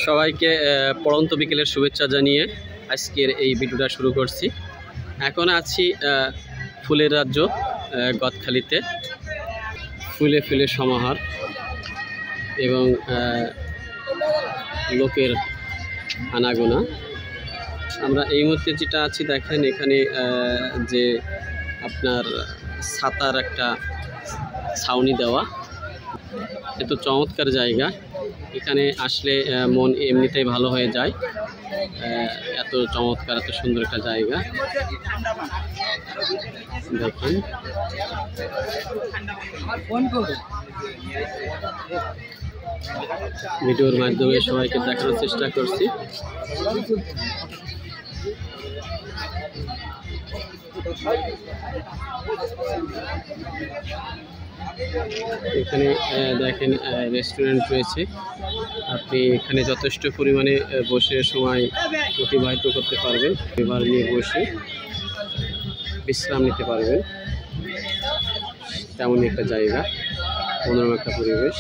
সবাইকে পড়ন্ত বিকেলের শুভেচ্ছা জানিয়ে আজকের এই ভিডিওটা শুরু করছি। এখন আছি ফুলের রাজ্য গদখালিতে, ফুলে ফুলে সমাহার এবং লোকের আনাগোনা। আমরা এই মুহূর্তে যেটা আছি দেখেন, এখানে যে আপনার ছাতার একটা ছাউনি দেওয়া, এত চমৎকার জায়গা। এখানে আসলে মন এমনিতেই ভালো হয়ে যায়। এত চমৎকার, এত সুন্দর একটা জায়গা দেখেন। ভিডিওর মাধ্যমে সবাইকে দেখানোর চেষ্টা করছি। এখানে দেখেন রেস্টুরেন্ট রয়েছে, আপনি এখানে যথেষ্ট পরিমাণে বসে সময় অতিবাহিত করতে পারবেন, পরিবার নিয়ে বসে বিশ্রাম নিতে পারবেন। তেমনই একটা জায়গা, মনোরম একটা পরিবেশ।